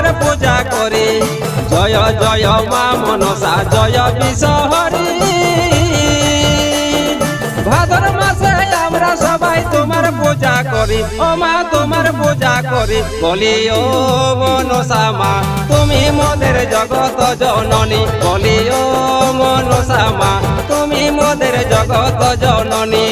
তোমার পূজা করি। জয় জয় মা মনসা জয় বিশ্বহরি। ভাদর মাসে আমরা সবাই তোমার পূজা করি, ও মা তোমার পূজা করি। বলি ও মনসা মা তুমি মোদের জগত জননী। বলি ও মনসা মা তুমি মোদের জগত জননী।